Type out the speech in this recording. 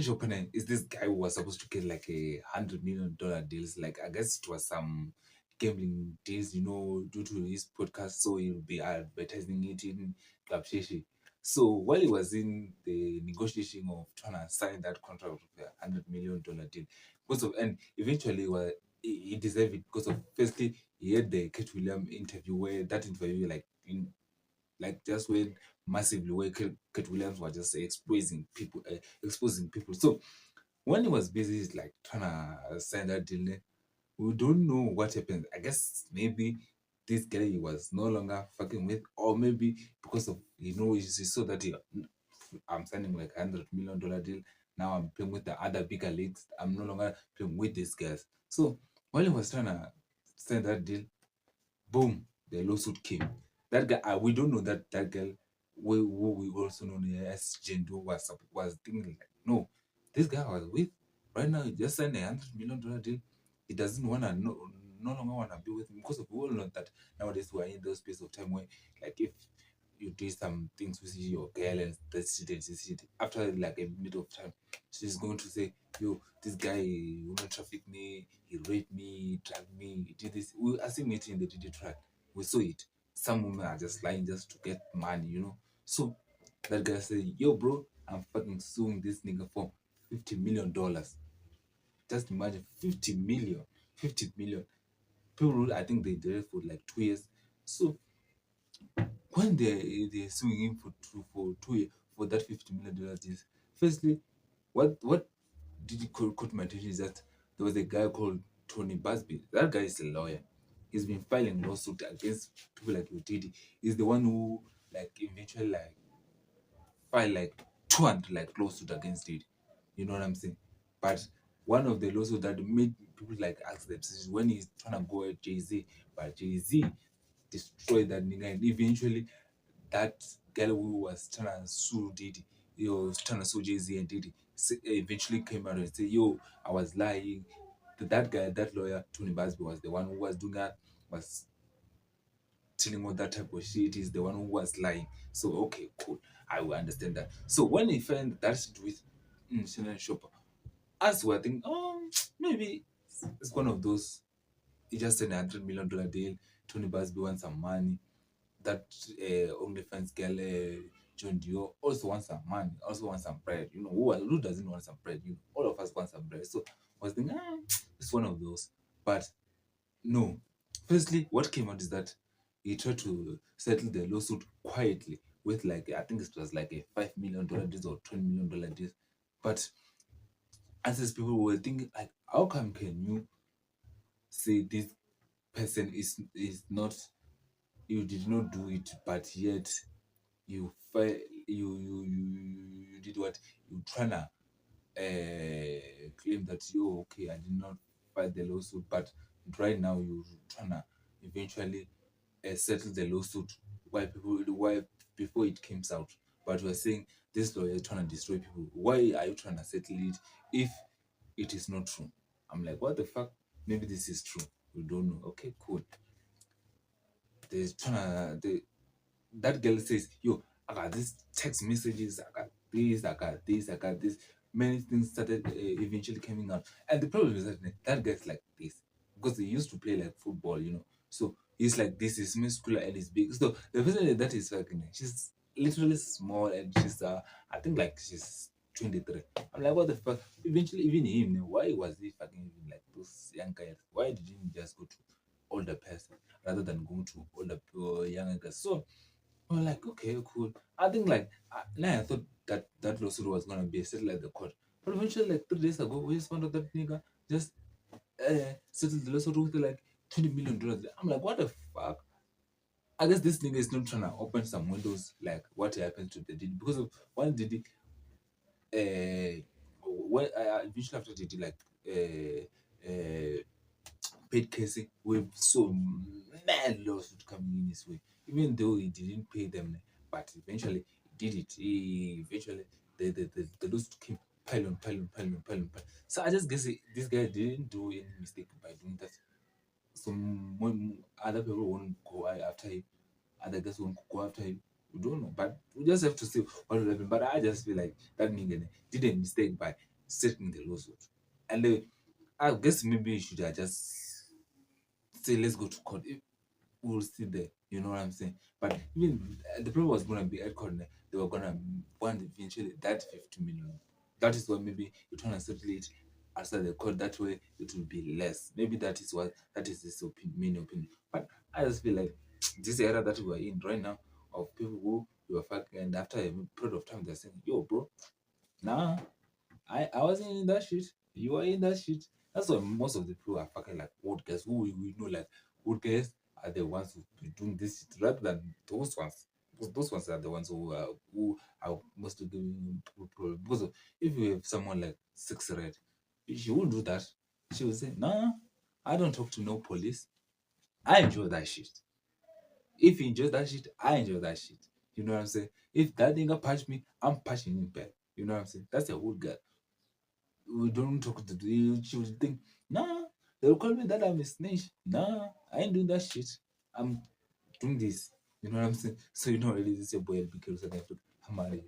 Sharpe is this guy who was supposed to get like $100 million deals. Like I guess it was some gambling deals, due to his podcast, so he'll be advertising it in Kapsheshi. So while he was in the negotiation of trying to sign that contract of $100 million deal, because of and eventually he deserved it because of firstly he had the Kate Williams interview where that interview like just went massively where Kate Williams was just exposing people. So when he was busy like trying to sign that deal, we don't know what happened. I guess maybe this guy he was no longer fucking with, or maybe because of he saw that I'm signing like $100 million deal. Now I'm playing with the other bigger leagues. I'm no longer playing with these guys. So while he was trying to sign that deal, boom, the lawsuit came. That guy, we don't know that girl, who we also know as Jendo was thinking like, no, this guy was with right now. He just signed $100 million deal. He doesn't wanna no longer wanna be with him because of we all know that nowadays we are in those space of time where like if you do some things with your girl and that's shit, after like a minute of time, she's going to say, yo, this guy woman trafficked me, he raped me, he drugged me, he did this. We are seeing it in the DD track. We saw it. Some women are just lying just to get money. So that guy said, yo, bro, I'm fucking suing this nigga for $50 million. Just imagine 50 million. 50 million. People, I think they did it for like 2 years. So when they suing him for 2 years for that $50 million deals, firstly, what did it caught my attention is that there was a guy called Tony Busby. That guy is a lawyer. He's been filing lawsuit against people like Diddy. He's the one who like eventually like filed like 200 like lawsuit against Diddy. You know what I'm saying? But one of the lawsuits that made people like ask themselves when he's trying to go at Jay-Z, but Jay-Z destroyed that nigga, and eventually that girl who was trying to sue Diddy, was trying to sue Jay-Z and Diddy, eventually came out and said, yo, I was lying. That guy, that lawyer, Tony Busby, was the one who was doing that, was telling all that type of shit. Is the one who was lying. So, okay, cool. I will understand that. So, when he found that shit with Shannon Sharpe, us were thinking, oh, maybe it's one of those. He just signed $100 million deal. Tony Busby wants some money. That OnlyFans girl, John Dio, also wants some money, also wants some bread. Who doesn't want some bread? All of us want some bread. So I was thinking, it's one of those. But no. Firstly, what came out is that he tried to settle the lawsuit quietly with like, I think it was like a $5 million deal or $20 million deal. But as these people were thinking, like, how come can you say this person is not, you did not do it, but yet you you did what you tryna claim that you okay, I did not fight the lawsuit, but right now you tryna eventually settle the lawsuit why before it comes out. But we're saying this lawyer is trying to destroy people. Why are you trying to settle it if it is not true? I'm like, what the fuck? Maybe this is true. We don't know. Okay, cool. That girl says, yo, I got these text messages, I got this, I got this, I got this. Many things started eventually coming out. And the problem is that guy's like this. Because he used to play like football. So he's like this, he's muscular and he's big. So the person that is fucking, she's literally small and she's, I think like she's 23. I'm like, what the fuck? Eventually, even him, why was he fucking even like those young guys? Why didn't he just go to older person rather than going to older younger guys? So I'm like, okay, cool. I think like now I thought that lawsuit was gonna be settled at the court, but eventually like 3 days ago, we just found out that nigga just settled the lawsuit with like $20 million. I'm like, what the fuck? I guess this nigga is not trying to open some windows like what happened to the Diddy because of one Diddy. When eventually after Diddy like paid Casey with so mad lawsuit coming in his way, even though he didn't pay them, but eventually he did it. He eventually the lawsuit came pile on pile on pile on pile on pile. So I just guess this guy didn't do any mistake by doing that. Some when other people won't go after him, other guys won't go after him. We don't know, but we just have to see what will happen. But I just feel like that nigga did a mistake by settling the lawsuit. And I guess maybe you should have just say, let's go to court. We'll see there. You know what I'm saying? But even the problem was going to be at court. They were going to want eventually that 50 million. That is why maybe you trying to settle it outside the court. That way it will be less. Maybe that is his main opinion. But I just feel like this era that we are in right now of people who you are fucking, and after a period of time they're saying, yo, bro, nah, I wasn't in that shit. You were in that shit. That's why most of the people are fucking like old guys who we know, like old guys are the ones who be doing this shit rather than those ones. Because those ones are the ones who are mostly giving people problem. Because if you have someone like Six Red, she won't do that. She will say, nah, I don't talk to no police. I enjoy that shit. If he enjoys that shit, I enjoy that shit. You know what I'm saying? If that nigga punch me, I'm punching him back. You know what I'm saying? That's a old guy. We don't talk to the she will think, nah, they'll call me that I'm a snitch. Nah, I ain't doing that shit. I'm doing this. You know what I'm saying? So you know really this your boy because I have to hammer it.